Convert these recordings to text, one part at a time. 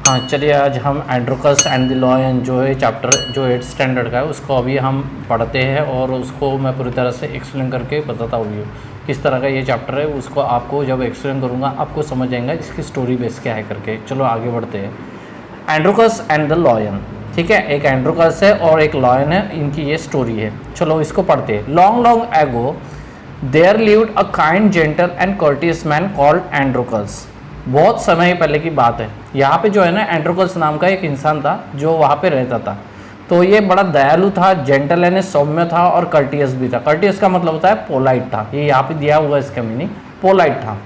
हाँ चलिए, आज हम एंड्रोकस एंड द लॉयन जो है चैप्टर जो 8th स्टैंडर्ड का है उसको अभी हम पढ़ते हैं और उसको मैं पूरी तरह से एक्सप्लेन करके बताता हूँ किस तरह का ये चैप्टर है। उसको आपको जब एक्सप्लेन करूँगा आपको समझ आएगा इसकी स्टोरी बेस क्या है करके। चलो आगे बढ़ते हैं। एंड्रोकस एंड द लॉयन, ठीक है, एक एंड्रोकस है और एक लॉयन है, इनकी ये स्टोरी है। चलो इसको पढ़ते हैं। Long long ago there lived a kind gentle and courteous man called Androcles. बहुत समय पहले की बात है। यहाँ पे जो है ना एंड्रोकस नाम का एक इंसान था जो वहाँ पे रहता था। तो ये बड़ा दयालु था, जेंटल यानी सौम्य था और कर्टियस भी था। कर्टियस का मतलब होता है पोलाइट था, ये यहाँ पे दिया हुआ इसका मीनिंग पोलाइट था।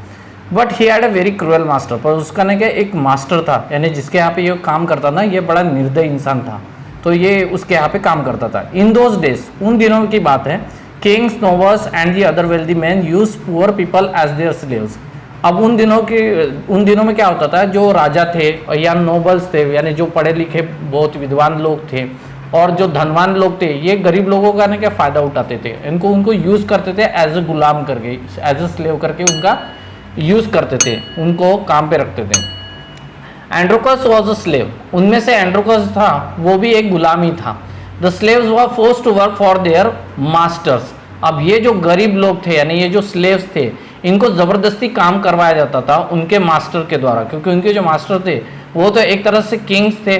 But he had a very cruel master, पर उसका ना क्या एक मास्टर था, यानी जिसके यहाँ पे ये काम करता था, ये बड़ा निर्दयी इंसान था। तो ये उसके यहाँ पे काम करता था। इन दोज डेज, उन दिनों की बात है, kings, nobles and the other wealthy man use poor people as their slaves. अब उन दिनों में क्या होता था, जो राजा थे या नोबल्स थे, यानी जो पढ़े लिखे बहुत विद्वान लोग थे और जो धनवान लोग थे, ये गरीब लोगों का ना क्या फ़ायदा उठाते थे। उनको यूज़ करते थे एज ए गुलाम करके, एज ए स्लेव करके उनका यूज़ करते थे, उनको काम पे रखते थे। एंड्रोकस वॉज अ स्लेव, उनमें से एंड्रोकस था वो भी एक गुलाम ही था। The slaves were forced to work for their masters. अब ये जो गरीब लोग थे यानी ये जो स्लेव्स थे, इनको ज़बरदस्ती काम करवाया जाता था उनके मास्टर के द्वारा, क्योंकि उनके जो मास्टर थे वो तो एक तरह से किंग्स थे,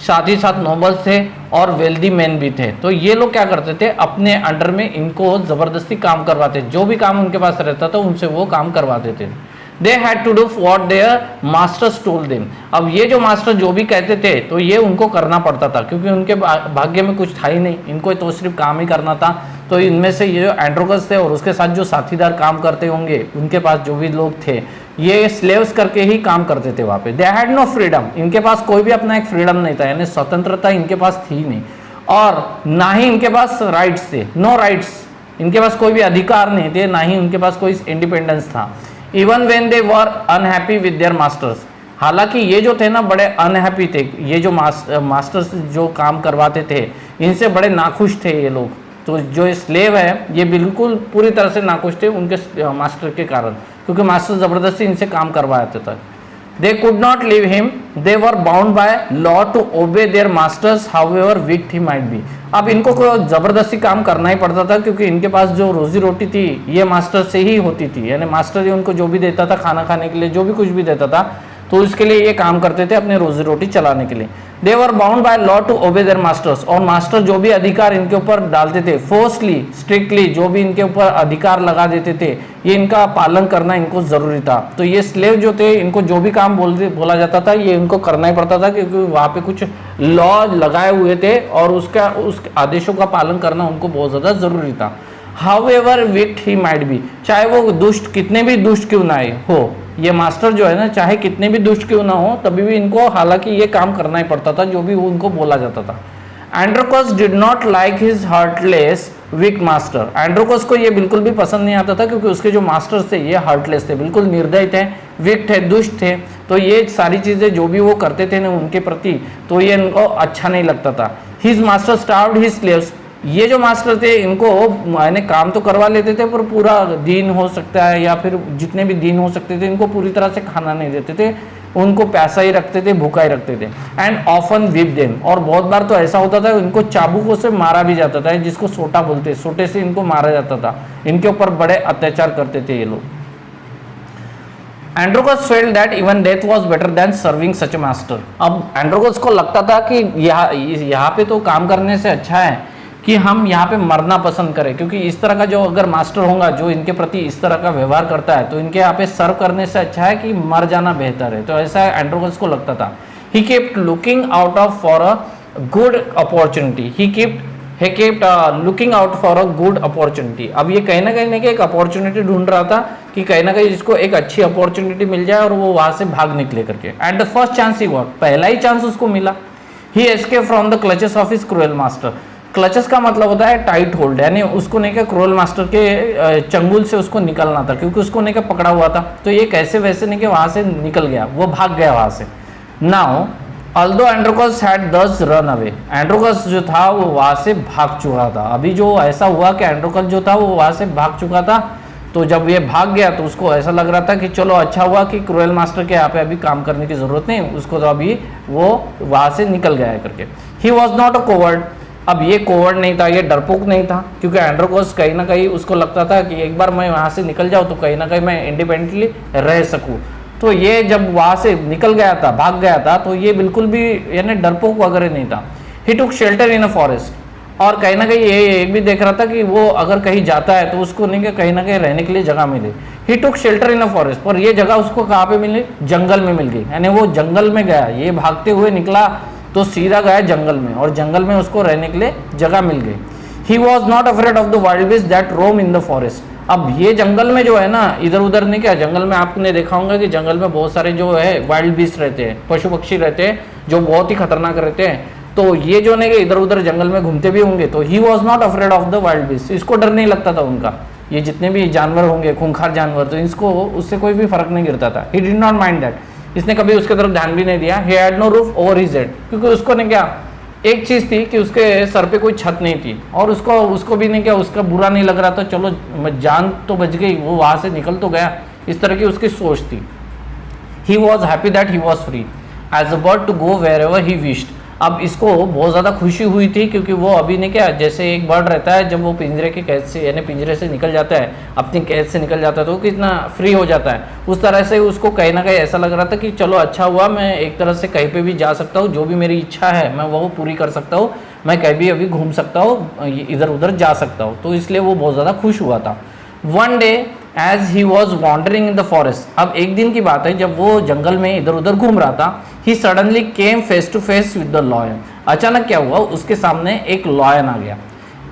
साथ ही साथ नोबल्स थे और वेल्दी मैन भी थे। तो ये लोग क्या करते थे, अपने अंडर में इनको ज़बरदस्ती काम करवाते, जो भी काम उनके पास रहता था उनसे वो काम करवाते थे। They had to do what their masters told them. अब ये जो मास्टर जो भी कहते थे तो ये उनको करना पड़ता था, क्योंकि उनके भाग्य में कुछ था ही नहीं, इनको तो सिर्फ काम ही करना था। तो इनमें से ये जो एंड्रोकस थे और उसके साथ जो साथीदार काम करते होंगे, उनके पास जो भी लोग थे, ये स्लेव्स करके ही काम करते थे वहाँ पे। दे हैड नो फ्रीडम, इनके पास कोई भी अपना एक फ्रीडम नहीं था, यानी स्वतंत्रता इनके पास थी नहीं, और ना ही इनके पास राइट्स थे, नो राइट्स, इनके पास कोई भी अधिकार नहीं थे, ना ही उनके पास कोई इंडिपेंडेंस था। Even when they were unhappy with their masters, हालांकि ये जो थे ना बड़े अनहैप्पी थे, ये जो मास्टर्स जो काम करवाते थे इनसे बड़े नाखुश थे ये लोग। तो जो स्लेव है ये बिल्कुल पूरी तरह से नाखुश थे उनके मास्टर के कारण, क्योंकि मास्टर ज़बरदस्ती इनसे काम करवाते थे। They could not leave him, they were bound by law to obey their masters however weak he might be. अब इनको ज़बरदस्ती काम करना ही पड़ता था, क्योंकि इनके पास जो रोजी रोटी थी ये मास्टर से ही होती थी, यानी मास्टर ही उनको जो भी देता था खाना खाने के लिए, जो भी कुछ भी देता था, तो इसके लिए ये काम करते थे अपने रोजी रोटी चलाने के लिए। They were bound by law to obey their masters, और मास्टर जो भी अधिकार इनके ऊपर डालते थे, फोर्सली स्ट्रिक्टली जो भी इनके ऊपर अधिकार लगा देते थे, ये इनका पालन करना इनको जरूरी था। तो ये स्लेव जो थे, इनको जो भी काम बोला जाता था ये इनको करना ही पड़ता था, क्योंकि वहाँ पे कुछ लॉ लगाए हुए थे और उस आदेशों का पालन करना उनको बहुत ज़्यादा जरूरी था। हाउएवर विक्ड ही माइट बी, चाहे वो दुष्ट कितने भी दुष्ट क्यों ना हो, ये मास्टर जो है ना चाहे कितने भी दुष्ट क्यों ना हो, तभी भी इनको हालांकि ये काम करना ही पड़ता था जो भी वो उनको बोला जाता था। Androcles did not like his heartless weak master, Androcles को ये बिल्कुल भी पसंद नहीं आता था, क्योंकि उसके जो मास्टर्स थे ये हार्टलेस थे, बिल्कुल निर्दयी थे, वीक थे, दुष्ट थे। तो ये सारी चीज़ें जो भी वो करते थे ना उनके प्रति, तो ये इनको अच्छा नहीं लगता था। His master starved his slaves, ये जो मास्टर थे इनको मैंने काम तो करवा लेते थे, पर पूरा दिन हो सकता है या फिर जितने भी दिन हो सकते थे इनको पूरी तरह से खाना नहीं देते थे, उनको पैसा ही रखते थे, भूखा ही रखते थे। एंड ऑफन विप देम, और बहुत बार तो ऐसा होता था इनको चाबुकों से मारा भी जाता था, जिसको सोटा बोलते हैं, सोटे से इनको मारा जाता था, इनके ऊपर बड़े अत्याचार करते थे ये लोग। Androcles felt that even death was better than serving such a master. अब एंड्रोकस को लगता था कि यहाँ पे तो काम करने से अच्छा है कि हम यहाँ पे मरना पसंद करें, क्योंकि इस तरह का जो अगर मास्टर होगा जो इनके प्रति इस तरह का व्यवहार करता है, तो इनके यहाँ पे सर्व करने से अच्छा है कि मर जाना बेहतर है। तो ऐसा एंड्रोकस को लगता था। He kept looking out of for a good opportunity, he kept looking out for a good opportunity. अब ये कहीं ना कहीं एक अपॉर्चुनिटी ढूंढ रहा था कि कहीं ना कहीं इसको एक अच्छी अपॉर्चुनिटी मिल जाए और वो वहाँ से भाग निकले करके। At the first chance he got, पहला ही चांस उसको मिला। He escape from the clutches of his cruel master, clutches का मतलब होता है टाइट होल्ड, यानी उसको नहीं क्या क्रूएल मास्टर के चंगुल से उसको निकलना था, क्योंकि उसको नहीं क्या पकड़ा हुआ था। तो ये कैसे वैसे नहीं कि वहाँ से निकल गया, वो भाग गया वहाँ से। नाउ ऑल्दो एंड्रोकस हैड दस रन अवे, एंड्रोकस जो था वो वहाँ से भाग चुका था। अभी जो ऐसा हुआ कि एंड्रोकस जो था वो वहाँ से भाग चुका था, तो जब ये भाग गया तो उसको ऐसा लग रहा था कि चलो अच्छा हुआ कि क्रूएल मास्टर के यहाँ पे अभी काम करने की ज़रूरत नहीं, उसको तो अभी वो वहाँ से निकल गया है करके। ही वॉज नॉट अ कोवर्ड, अब ये कोवर्ड नहीं था, ये डरपोक नहीं था, क्योंकि एंड्रोकोस कहीं ना कहीं उसको लगता था कि एक बार मैं वहाँ से निकल जाऊँ तो कहीं ना कहीं मैं इंडिपेंडेंटली रह सकूँ। तो ये जब वहाँ से निकल गया था, भाग गया था, तो ये बिल्कुल भी यानी डरपोक वगैरह नहीं था। ही टुक शेल्टर इन अ फॉरेस्ट, और कहीं ना कहीं ये एक भी देख रहा था कि वो अगर कहीं जाता है तो उसको नहीं कि कहीं ना कहीं रहने के लिए जगह मिले। ही टुक शेल्टर इन अ फॉरेस्ट, पर ये जगह उसको कहाँ पे मिली? जंगल में मिल गई, यानी वो जंगल में गया, ये भागते हुए निकला तो सीधा गया जंगल में, और जंगल में उसको रहने के लिए जगह मिल गई। He was not afraid of the wild beast that roam in the forest, अब ये जंगल में जो है ना, इधर उधर नहीं, क्या जंगल में आपने देखा होगा कि जंगल में बहुत सारे जो है वाइल्ड बीस्ट रहते हैं, पशु पक्षी रहते हैं जो बहुत ही खतरनाक रहते हैं। तो ये जो नहीं कि इधर उधर जंगल में घूमते भी होंगे, तो ही was not afraid of the wild beast, इसको डर नहीं लगता था उनका, ये जितने भी जानवर होंगे खूंखार जानवर, तो इसको उससे कोई भी फर्क नहीं गिरता था। He did not mind that, इसने कभी उसके तरफ ध्यान भी नहीं दिया। He had no roof over his head, क्योंकि उसको ने क्या, एक चीज़ थी कि उसके सर पे कोई छत नहीं थी, और उसको भी नहीं क्या, उसका बुरा नहीं लग रहा था, चलो जान तो बच गई, वो वहाँ से निकल तो गया, इस तरह की उसकी सोच थी। He was happy that he was free as a bird to go wherever he wished, अब इसको बहुत ज़्यादा खुशी हुई थी, क्योंकि वो अभी ने क्या, जैसे एक बर्ड रहता है जब वो पिंजरे की कैद से यानी पिंजरे से निकल जाता है, अपनी कैद से निकल जाता है, तो वो कितना फ्री हो जाता है, उस तरह से उसको कहीं ना कहीं ऐसा लग रहा था कि चलो अच्छा हुआ, मैं एक तरह से कहीं पे भी जा सकता हूँ, जो भी मेरी इच्छा है मैं वो पूरी कर सकता हूँ, मैं कहीं भी अभी घूम सकता हूँ, इधर उधर जा सकता हूँ, तो इसलिए वो बहुत ज़्यादा खुश हुआ था। One day as he was wandering in the forest, अब एक दिन की बात है जब वो जंगल में इधर उधर घूम रहा था, he suddenly came face to face with the lion, अचानक क्या हुआ, उसके सामने एक लॉयन आ गया,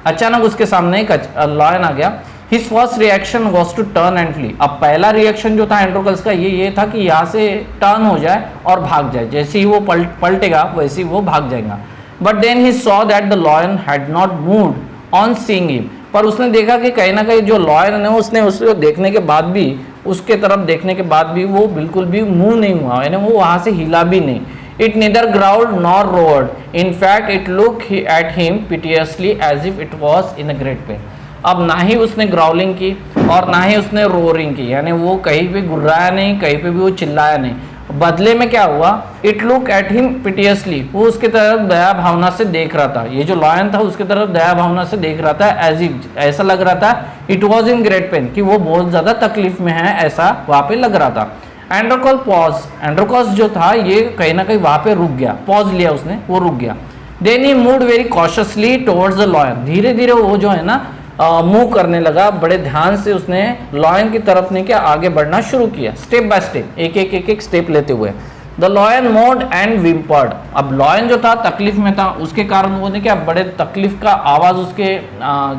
अचानक उसके सामने एक लॉयन आ गया। His first reaction was to turn and flee, अब पहला रिएक्शन जो था एंड्रोकल्स का ये था कि यहाँ से टर्न हो जाए और भाग जाए, जैसे ही वो पलटेगा वैसे ही वो भाग जाएगा। But then he saw that the lion had not moved on seeing him, पर उसने देखा कि कहीं ना कहीं जो लॉयन है उसने उसको देखने के बाद भी, उसके तरफ देखने के बाद भी वो बिल्कुल भी मूव नहीं हुआ, यानी वो वहाँ से हिला भी नहीं। It neither growled nor roared, in fact it look at him piteously as if it was in a great pain, अब ना ही उसने ग्राउलिंग की और ना ही उसने रोअरिंग की, यानी वो कहीं भी गुर्राया नहीं, कहीं पे भी वो चिल्लाया नहीं, बदले में क्या हुआ, इट लुक एट हिम पिटियसली, वो उसके तरफ दया भावना से देख रहा था, ये जो लॉयन था उसके तरफ दया भावना से देख रहा था, एज इफ ऐसा लग रहा था it was in great pen, कि वो बहुत ज़्यादा तकलीफ में है, ऐसा वहाँ पे लग रहा था। एंड्रोकॉल पॉज, एंड्रोकॉस जो था ये कहीं ना कहीं वहाँ पे रुक गया, पॉज लिया उसने, वो रुक गया। Then he moved very cautiously towards the lion, धीरे धीरे वो जो है ना मूव करने लगा, बड़े ध्यान से उसने लॉयन की तरफ ने क्या आगे बढ़ना शुरू किया, स्टेप बाय स्टेप, एक स्टेप लेते हुए। द लॉयन मोड एंड विम्पर्ड, अब लॉयन जो था तकलीफ में था, उसके कारण वो ने क्या बड़े तकलीफ का आवाज़ उसके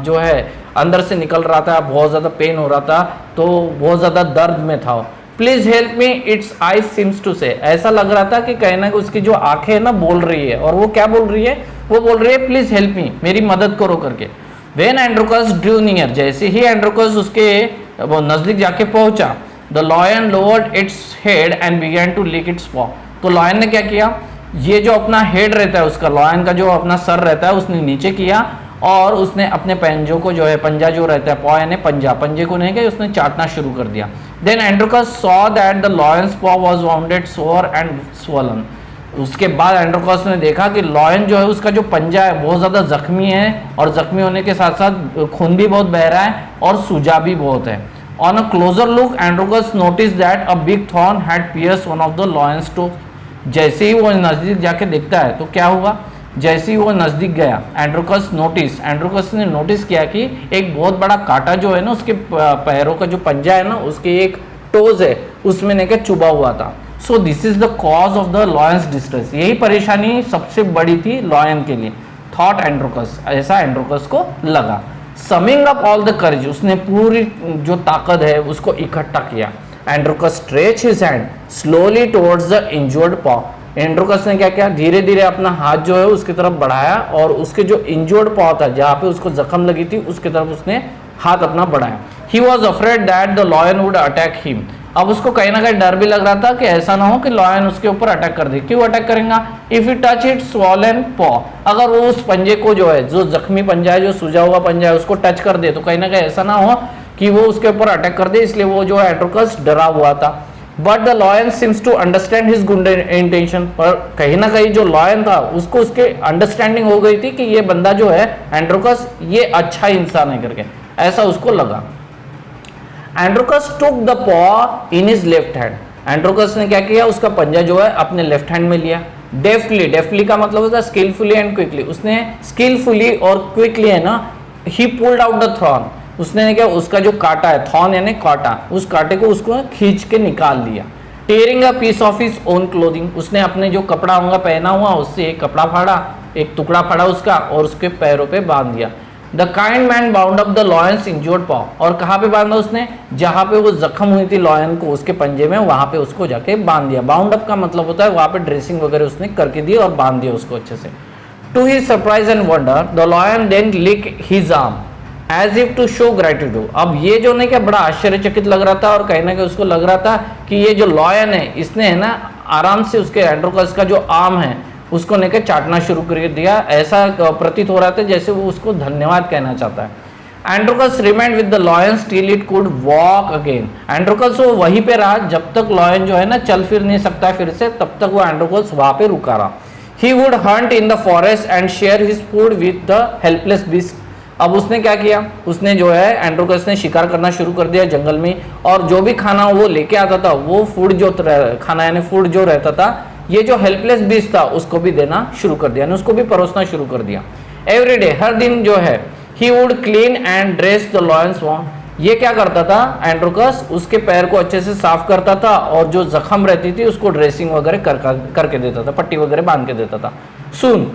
जो है अंदर से निकल रहा था, बहुत ज़्यादा पेन हो रहा था, तो बहुत ज़्यादा दर्द में था। Please help me its eyes seems to say, ऐसा लग रहा था कि कहीं ना उसकी जो आंखें ना बोल रही है, और वो क्या बोल रही है, वो बोल रही है प्लीज़ हेल्प मी, मेरी मदद करो करके। When Androcus drew near, जैसे ही एंड्रोकस उसके वो नज़दीक जाके पहुंचा, the lion lowered its head and began to lick its paw, तो लॉयन ने क्या किया, ये जो अपना हेड रहता है उसका, लॉयन का जो अपना सर रहता है उसने नीचे किया, और उसने अपने पंजों को जो है, पंजा जो रहता है, पॉ यानी पंजा, पंजे को नहीं किया, उसने चाटना शुरू कर दिया। Then Androcles saw that the lion's paw was wounded sore and swollen, उसके बाद एंड्रोकॉस ने देखा कि लॉयन जो है उसका जो पंजा है बहुत ज़्यादा जख्मी है, और जख्मी होने के साथ साथ खून भी बहुत बह रहा है और सूजा भी बहुत है। On a closer look Androcles notice that a big thorn had pierced one of the lion's toe, जैसे ही वो नज़दीक जाके देखता है तो क्या हुआ, जैसे ही वो नज़दीक गया एंड्रोकस ने नोटिस किया कि एक बहुत बड़ा कांटा जो है ना उसके पैरों का जो पंजा है ना, उसके एक टोज है उसमें ने चुभा हुआ था। So this is the cause of the lions distress, यही परेशानी सबसे बड़ी थी लॉयन के लिए, थॉट एंड्रोकस, ऐसा एंड्रोकस को लगा। Summing up all the courage, उसने पूरी जो ताकत है उसको इकट्ठा किया। Androcles stretch his hand slowly towards the injured paw, Androcles ने क्या किया, धीरे धीरे अपना हाथ जो है उसकी तरफ बढ़ाया, और उसके जो इंजर्ड पॉ था, जहाँ पे उसको जख्म लगी थी, उसकी तरफ उसने हाथ अपना बढ़ाया। He was afraid that the lion would attack him, अब उसको कहीं ना कहीं डर भी लग रहा था कि ऐसा ना हो कि लॉयन उसके ऊपर अटैक कर दे। क्यों अटैक करेगा, if you touch it swollen पॉ, अगर वो उस पंजे को जो है, जो जख्मी पंजा है, जो सूजा हुआ पंजा है, उसको टच कर दे, तो कहीं ना कहीं ऐसा ना हो कि वो उसके ऊपर अटैक कर दे, इसलिए वो जो है एंड्रोकस डरा हुआ था। But the lion seems to understand his good intention, पर कहीं ना कहीं जो लॉयन था उसको उसके अंडरस्टैंडिंग हो गई थी कि ये बंदा जो है एंड्रोकस ये अच्छा इंसान है करके, ऐसा उसको लगा। एंड्रोकस टुक द पॉ इन हिज लेफ्ट हैंड, एंड्रोकस ने क्या किया, उसका पंजा जो है अपने लेफ्ट हैंड में लिया। डेफ्टली, डेफ्टली का मतलब होता है स्किलफुली एंड क्विकली, उसने स्किलफुली और क्विकली है ना, ही पुल्ड आउट द थॉर्न, उसने क्या उसका जो कांटा है, थॉर्न यानी कांटा, उस कांटे को उसको खींच के निकाल लिया। Tearing a piece of his own clothing, उसने अपने जो कपड़ा होगा पहना हुआ उससे एक कपड़ा फाड़ा, एक टुकड़ा फाड़ा उसका और उसके पैरों पे बांध दिया। The kind man bound up the lions injured पॉ, और कहाँ पे बांधा उसने, जहाँ पे वो जख्म हुई थी लॉयन को उसके पंजे में, वहां पे उसको जाके बांध दिया। बाउंड अप का मतलब होता है वहां पे ड्रेसिंग वगैरह उसने करके दी और बांध दिया उसको अच्छे से। To his surprise and wonder the lion then lick his arm as if to show gratitude, अब ये जो नहीं क्या बड़ा आश्चर्यचकित लग रहा था और कहीं ना कहीं उसको लग रहा था कि ये जो लॉयन है इसने है ना आराम से उसके एंड्रोकस का जो आर्म है उसको लेकर चाटना शुरू कर दिया, ऐसा प्रतीत हो रहा था जैसे वो उसको धन्यवाद कहना चाहता है। Androcles remained with the lion till it could walk again, Androcles वो वहीं पे रहा जब तक लॉयन जो है ना चल फिर नहीं सकता है फिर से, तब तक वो एंड्रोकस वहां पे रुका रहा। He would Hunt in the forest and share his food with the helpless beast, अब उसने क्या किया, उसने जो है एंड्रोकस ने शिकार करना शुरू कर दिया जंगल में, और जो भी खाना वो लेके आता था वो फूड जो खाना यानी फूड जो रहता था ये जो हेल्पलेस बीस्ट था उसको भी देना शुरू कर दिया, उसको भी परोसना शुरू कर दिया। एवरी डे, हर दिन जो है, he would clean and dress the lion's wound, ये क्या करता था एंड्रोकस, उसके पैर को अच्छे से साफ करता था और जो जख्म रहती थी उसको ड्रेसिंग वगैरह करके देता था, पट्टी वगैरह बांध के देता था। सुन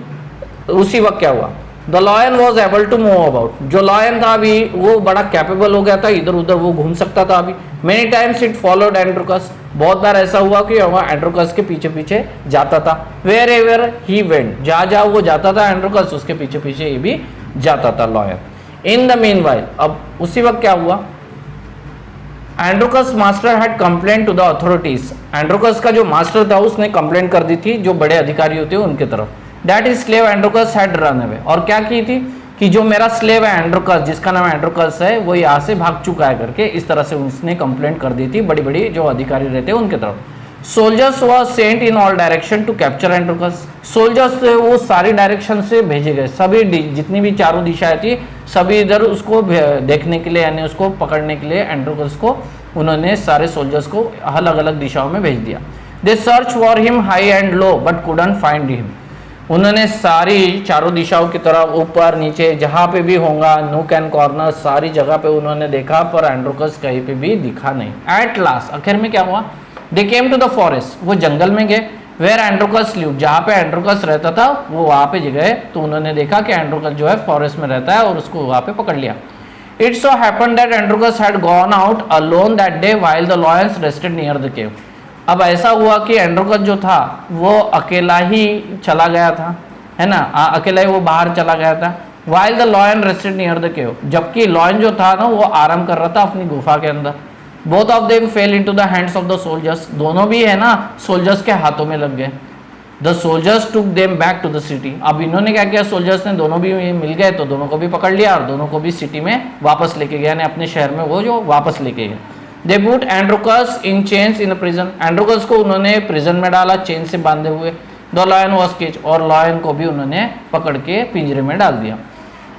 उसी वक्त क्या हुआ, the lion was able to move about, जो लॉयन था अभी वो बड़ा कैपेबल हो गया था, इधर उधर वो घूम सकता था अभी। मेनी टाइम्स इट फॉलोड एंड्रोकस, बहुत बार ऐसा हुआ कि एंड्रोकस के पीछे पीछे जाता था। वेयर एवर ही वेंट, जहाँ वो जाता था एंड्रोकस उसके पीछे पीछे ये भी जाता था लॉयन। इन द मीनवाइल, अब उसी वक्त क्या हुआ, Androcles master had complaint to the authorities, Androcles का जो मास्टर था उसने कंप्लेंट कर दी थी जो बड़े अधिकारी होते हैं उनके तरफ। That is slave Androcles had run away, और क्या की थी कि जो मेरा स्लेव है एंड्रोकस, जिसका नाम एंड्रोकस है, वो यहाँ से भाग चुका है करके, इस तरह से उसने कंप्लेंट कर दी थी बड़ी बड़ी जो अधिकारी रहते हैं उनके तरफ। Soldiers were sent in all direction to capture Androcles, soldiers वो सारी डायरेक्शन से भेजे गए, सभी जितनी भी चारों दिशाएं थी सभी इधर उसको देखने के लिए यानी उसको पकड़ने के लिए एंड्रोकस को उन्होंने सारे सोल्जर्स को अलग अलग दिशाओं में भेज दिया। They search for him high and low but couldn't find him, उन्होंने सारी चारों दिशाओं की तरफ ऊपर नीचे जहाँ पे भी होगा नूक एंड कॉर्नर सारी जगह पे उन्होंने देखा पर एंड्रोकस कहीं पे भी दिखा नहीं। एट लास्ट, आखिर में क्या हुआ, दे केम टू द फॉरेस्ट, वो जंगल में गए, वेयर एंड्रोकस लिव, जहाँ पे एंड्रोकस रहता था वो वहाँ पे गए, तो उन्होंने देखा कि एंड्रोकस जो है फॉरेस्ट में रहता है और उसको वहाँ पे पकड़ लिया। It so happened that Androcles had gone out alone that day while the lion's rested near the cave, अब ऐसा हुआ कि एंड्रोकस जो था वो अकेला ही चला गया था, है ना, अकेला ही वो बाहर चला गया था। While the lion rested near the केव, जबकि लॉयन जो था ना वो आराम कर रहा था अपनी गुफा के अंदर। Both of them fail into the hands of the soldiers, दोनों भी है ना सोल्जर्स के हाथों में लग गए। The soldiers took them back to the city, अब इन्होंने क्या किया, सोल्जर्स ने दोनों भी मिल गए तो दोनों को भी पकड़ लिया और दोनों को भी सिटी में वापस लेके गया, अपने शहर में वो जो वापस लेके गए। They put Androcles in chains in prison, Androcles को उन्होंने प्रिजन में डाला चेन से बांधे हुए। द लॉयन वॉज केज, और लॉयन को भी उन्होंने पकड़ के पिंजरे में डाल दिया।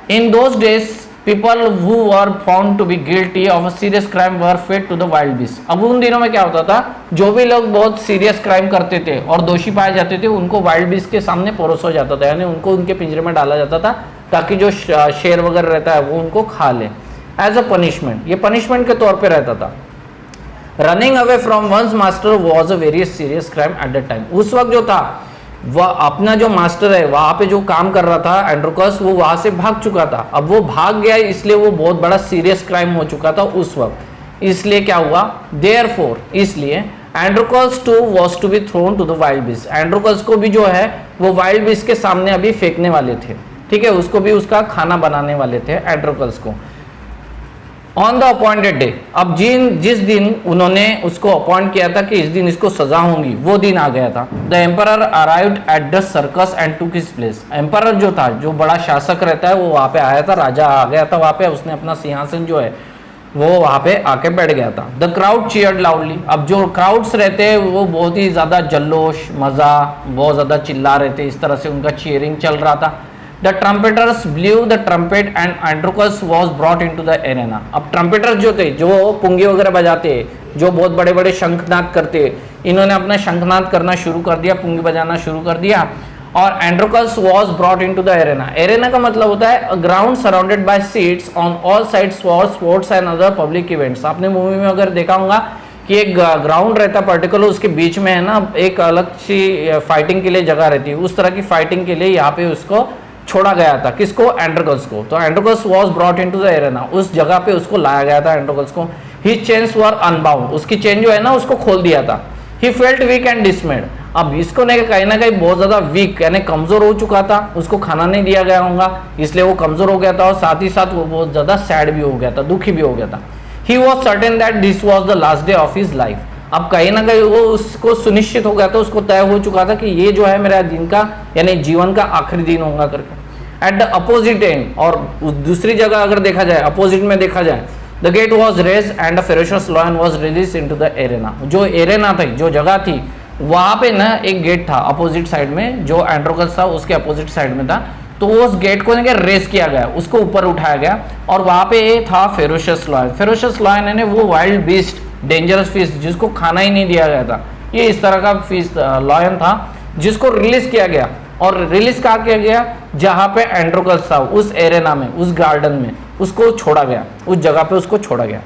In those days people who were found to be guilty of a serious crime were fed to the wild beast, अब उन दिनों में क्या होता था, जो भी लोग बहुत सीरियस क्राइम करते थे और दोषी पाए जाते थे उनको वाइल्ड बीस्ट के सामने परोसा जाता था, यानी उनको उनके पिंजरे में डाला जाता था ताकि जो शेर वगैरह रहता है वो उनको खा ले एज अ पनिशमेंट, ये पनिशमेंट के तौर पर रहता था। Running away from one's master was a very serious crime at that time, उस वक्त जो था वह अपना जो मास्टर है वहां पे जो काम कर रहा था एंड्रोकस, वो वहां से भाग चुका था, अब वो भाग गया इसलिए वो बहुत बड़ा सीरियस क्राइम हो चुका था उस वक्त, इसलिए क्या हुआ, देयरफॉर इसलिए Androcles too was to be thrown to the wild beast, Androcles को भी जो है वो वाइल्ड बीस्ट के सामने अभी फेंकने वाले थे, ठीक है, उसको भी उसका खाना बनाने वाले थे एंड्रोकस को। ऑन द अपॉइंटेड डे, अब जिस दिन उन्होंने उसको अपॉइंट किया था कि इस दिन इसको सजा होगी वो दिन आ गया था। The emperor arrived at the circus and टूक हिज प्लेस, एम्परर जो था जो बड़ा शासक रहता है वो वहाँ पे आया था, राजा आ गया था वहाँ पे, उसने अपना सिंहासन जो है वो वहां पे आके बैठ गया था। The crowd cheered loudly. अब जो क्राउड्स रहते हैं वो बहुत ही ज्यादा जल्लोश, मजा, बहुत ज्यादा चिल्ला रहे थे, इस तरह से उनका चीयरिंग चल रहा था। The trumpeters blew the trumpet and Androcles was brought into the arena. अब ट्रम्पेटर्स जो थे, जो पुंगी वगैरह बजाते, जो बहुत बड़े बड़े शंखनाद करते, इन्होंने अपना शंखनाद करना शुरू कर दिया, पुंगी बजाना शुरू कर दिया। और Androcles was brought into the arena. Arena का मतलब होता है ground surrounded by seats on all sides for sports and other public events. आपने मूवी में अगर देखा होगा कि एक ग्राउंड रहता है पर्टिकुलर, उसके बीच में है ना एक अलग सी फाइटिंग के लिए जगह रहती है, उस तरह की फाइटिंग के लिए यहाँ पे उसको छोड़ा गया था। किसको? एंड्रोकस को। तो Androcles was brought into the arena, उस जगह पे उसको लाया गया था एंड्रोकस को। हिज चेन्स वर अनबाउंड, उसकी चेन जो है ना उसको खोल दिया था। He felt weak and dismayed. अब इसको कहीं ना कहीं बहुत ज्यादा वीक यानी कमजोर हो चुका था, उसको खाना नहीं दिया गया होगा इसलिए वो कमजोर हो गया था, और साथ ही साथ वो बहुत ज्यादा सैड भी हो गया था, दुखी भी हो गया था। He was certain that this was the last day of his life. अब कहीं ना कहीं वो उसको सुनिश्चित हो गया था, उसको तय हो चुका था कि ये जो है मेरा दिन का यानी जीवन का आखिरी दिन होगा करके। एट द अपोजिट एंड, और दूसरी जगह अगर देखा जाए, अपोजिट में देखा जाए, the gate was raise and a ferocious lion was release into the arena. जो एरेना थी, जो जगह थी, वहां पे ना एक गेट था अपोजिट साइड में, जो एंड्रोकस था उसके अपोजिट साइड में था। तो उस गेट को रेस किया गया, उसको ऊपर उठाया गया, और वहां पे था फेरोशियस लायन। फेरोशियस लायन यानी वो वाइल्ड बीस्ट, डेंजरस फिश, जिसको खाना ही नहीं दिया गया था। ये इस तरह का फिश लायन था जिसको रिलीज किया गया। और रिलीज कहाँ किया गया? जहां पे एंड्रोकस था, उस एरेना में, उस गार्डन में उसको छोड़ा गया, उस जगह पे उसको छोड़ा गया।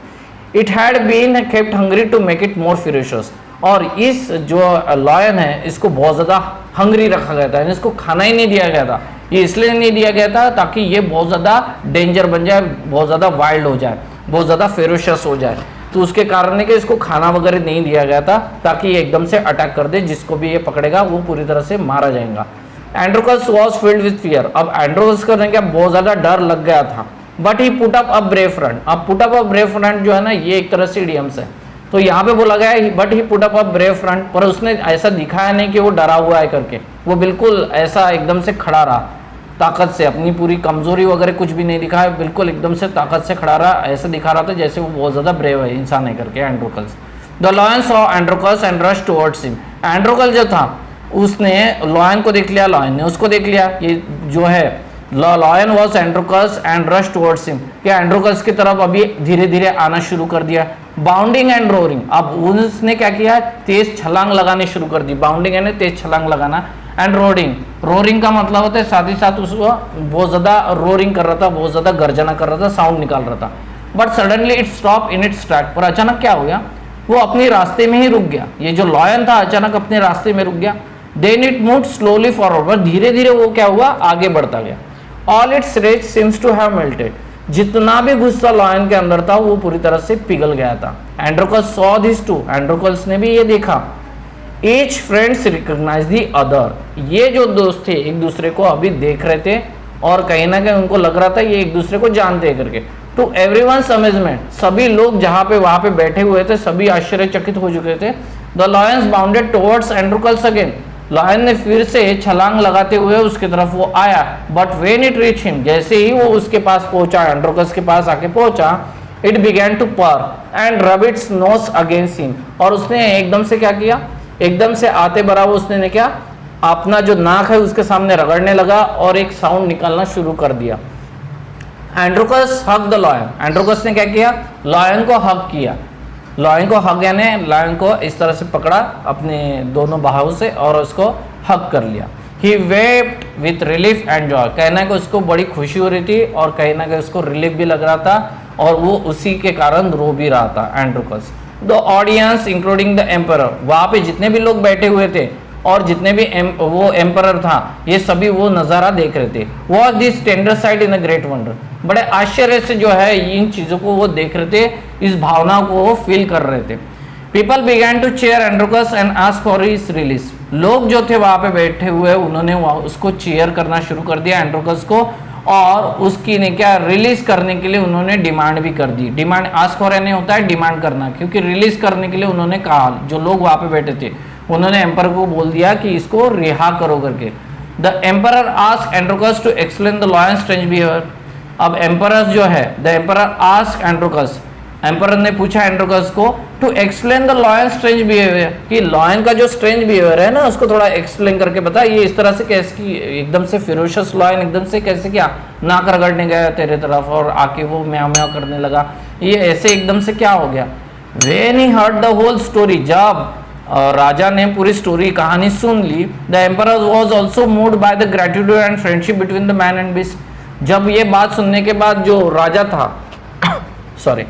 It had been kept hungry to make it more ferocious. और इस जो लायन है इसको बहुत ज़्यादा हंग्री रखा गया था, यानी इसको खाना ही नहीं दिया गया था। ये इसलिए नहीं दिया गया था ताकि ये बहुत ज़्यादा डेंजर बन जाए, बहुत ज़्यादा वाइल्ड हो जाए, बहुत ज़्यादा फेरोशियस हो जाए। तो उसके कारण है कि इसको खाना वगैरह नहीं दिया गया था ताकि ये एकदम से अटैक कर दे, जिसको भी ये पकड़ेगा वो पूरी तरह से मारा जाएगा। एंड्रोकस वॉज फिल्ड विथ फियर। अब एंड्रोकस को क्या बहुत ज़्यादा डर लग गया था। But he put up a brave front. अब put up a brave front जो है ना, ये एक तरह से इडियम्स है। तो यहाँ पे बोला गया है but he put up a brave front, पर उसने ऐसा दिखाया नहीं कि वो डरा हुआ है करके, वो बिल्कुल ऐसा एकदम से खड़ा रहा ताकत से, अपनी पूरी कमजोरी वगैरह कुछ भी नहीं दिखाया, बिल्कुल एकदम से ताकत से खड़ा रहा, ऐसा दिखा रहा था जैसे वो बहुत ज़्यादा ब्रेव है इंसान है करके Androcles. The lion saw Androcles and rush towards him. Androcles जो था उसने लॉयन को देख लिया, लॉयन ने उसको देख लिया। ये जो है lion was Androcles and rush towards him, कि एंड्रोकस की तरफ अभी धीरे धीरे आना शुरू कर दिया। Bounding and roaring. अब उसने क्या किया? तेज छलांग लगानी शुरू कर दी। बाउंडिंग यानी तेज छलांग लगाना, एंड रोरिंग। रोरिंग का मतलब होता है साथ ही साथ उसको बहुत ज्यादा रोरिंग कर रहा था, बहुत ज्यादा गर्जना कर रहा था, साउंड निकाल रहा था। But suddenly it stop in its track. पर अचानक क्या हो गया? वो अपने रास्ते में ही रुक गया। ये जो लॉयन था अचानक अपने रास्ते में रुक गया। Then it moved slowly forward. धीरे धीरे वो क्या हुआ? आगे बढ़ता गया। All its rage seems to have melted. जितना भी गुस्सा लॉयन के अंदर था वो पूरी तरह से पिघल गया था। Androcles saw this too. Androcles ने भी ये देखा। Each friends recognize the other. ये जो दोस्त थे एक दूसरे को अभी देख रहे थे और कहीं ना कहीं उनको लग रहा था ये एक दूसरे को जानते हैं करके। टू एवरीवन्स अमेजमेंट, सभी लोग जहां पे वहां पे बैठे हुए थे सभी आश्चर्यचकित हो चुके थे। The lions bounded towards Androcles again. Lion ने फिर से छलांग लगाते हुए उसकी तरफ वो आया। But when it reach him, जैसे ही वो उसके पास पहुंचा, एंड्रोकस के पास आके पहुंचा, it began to purr and rub its nose against him. और उसने एकदम से क्या किया? एकदम से आते बराबर उसने ने क्या? अपना जो नाक है उसके सामने रगड़ने लगा और एक साउंड निकालना शुरू कर दिया। एंड्रोकस हग द लॉयन। एंड्रोकस ने क्या किया? लॉयन को हग किया। लॉयन को हग यानी लॉयन को इस तरह से पकड़ा अपने दोनों बाहों से और उसको हग कर लिया। He wept with relief and joy. कहना है कि उसको बड़ी खुशी हो रही थी और कहना कि उसको रिलीफ भी लग रहा था और वो उसी के कारण रो भी रहा था Androcles. The audience including the emperor, वहाँ पे जितने भी लोग बैठे हुए थे और जितने भी वो एम्परर था ये सभी वो नज़ारा देख रहे थे। Watch this tender side in a great wonder. बड़े आश्चर्य से जो है इन चीज़ों को वो देख रहे थे, इस भावना को वो फील कर रहे थे। People began to cheer Androcles and ask for his release. लोग जो थे वहाँ पे बैठे हुए उन्होंने उसको चीयर करना शुरू कर दिया एंड्रोकस को, और उसकी ने क्या रिलीज करने के लिए उन्होंने डिमांड भी कर दी। डिमांड आस्क फॉर यानी होता है डिमांड करना, क्योंकि रिलीज करने के लिए उन्होंने कहा, जो लोग वहाँ पे बैठे थे उन्होंने एम्पर को बोल दिया कि इसको रिहा करो करके। The emperor ask Androcles to explain the lion strange behaviour. अब एम्परर जो है, the emperor ask Androcles emperor ने पूछा एंड्रोकस को to explain the lion strange behaviour, कि लॉयन का जो स्ट्रेंज बिहेवियर है ना उसको थोड़ा एक्सप्लेन करके बता, ये इस तरह से कैसे की एकदम से फिरोशियस लॉयन एकदम से कैसे क्या नाक रगड़ने गया तेरे तरफ और आके वो म्याऊ म्याऊ करने लगा, ये ऐसे एकदम से क्या हो गया। When he heard the whole story, जब राजा ने पूरी स्टोरी कहानी सुन ली, the emperor was also moved by the gratitude and friendship between the man and beast. जब ये बात सुनने के बाद जो राजा था सॉरी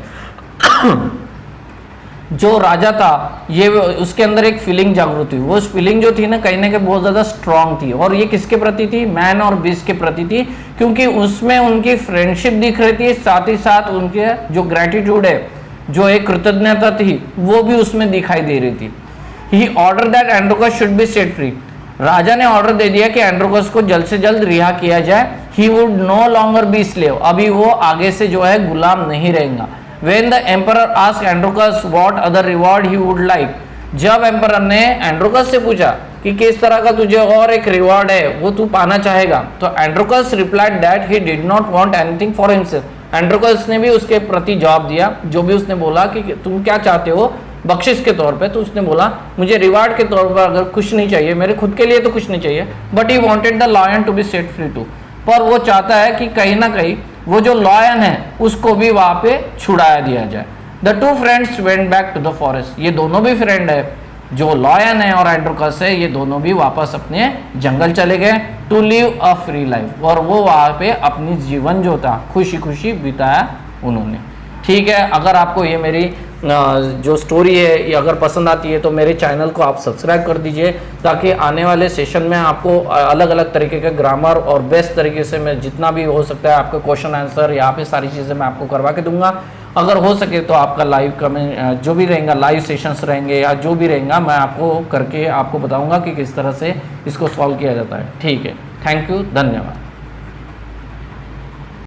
जो राजा था ये उसके अंदर एक फीलिंग जागृत हुई। वो फीलिंग जो थी ना कहीं ना कहीं बहुत ज़्यादा स्ट्रांग थी, और ये किसके प्रति थी, मैन और बीस्ट के प्रति थी, क्योंकि उसमें उनकी फ्रेंडशिप दिख रही थी, साथ ही साथ उनके जो ग्रेटिट्यूड है, जो एक कृतज्ञता थी, वो भी उसमें दिखाई दे रही थी। He order that Androcles should be set free, राजा ने ऑर्डर दे दिया कि एंड्रोकस को जल्द से जल्द रिहा किया जाए। He would know longer be slave, अभी वो आगे से जो है गुलाम नहीं रहेगा। When the emperor asked Andronicus what other reward he would like, जब एम्परर ने एंड्रोकस से पूछा कि किस तरह का तुझे और एक रिवॉर्ड है वो तू पाना चाहेगा, तो Androcles replied that he did not want anything for himself. Androcles ने भी उसके प्रति जवाब दिया, जो भी उसने बोला कि तुम क्या चाहते हो बख्शिश के तौर पे, तो उसने बोला मुझे रिवार्ड के तौर पर अगर कुछ नहीं चाहिए, मेरे खुद के लिए तो कुछ नहीं चाहिए, but he wanted the lion to be set free too, पर वो चाहता है कि कहीं ना कहीं वो जो लॉयन है उसको भी वहां पे छुड़ाया दिया जाए। The two friends went back to the forest, ये दोनों भी फ्रेंड है, जो लॉयन है और एंड्रोकस है, ये दोनों भी वापस अपने जंगल चले गए to live a free life, और वो वहां पे अपनी जीवन जो था खुशी खुशी बिताया उन्होंने। ठीक है, अगर आपको ये मेरी जो स्टोरी है ये अगर पसंद आती है तो मेरे चैनल को आप सब्सक्राइब कर दीजिए, ताकि आने वाले सेशन में आपको अलग अलग तरीके के ग्रामर और बेस्ट तरीके से मैं जितना भी हो सकता है आपके क्वेश्चन आंसर यहाँ पे सारी चीज़ें मैं आपको करवा के दूंगा। अगर हो सके तो आपका लाइव कमेंट जो भी रहेगा, लाइव सेशंस रहेंगे या जो भी रहेगा, मैं आपको करके आपको बताऊँगा कि किस तरह से इसको सॉल्व किया जाता है। ठीक है, थैंक यू, धन्यवाद।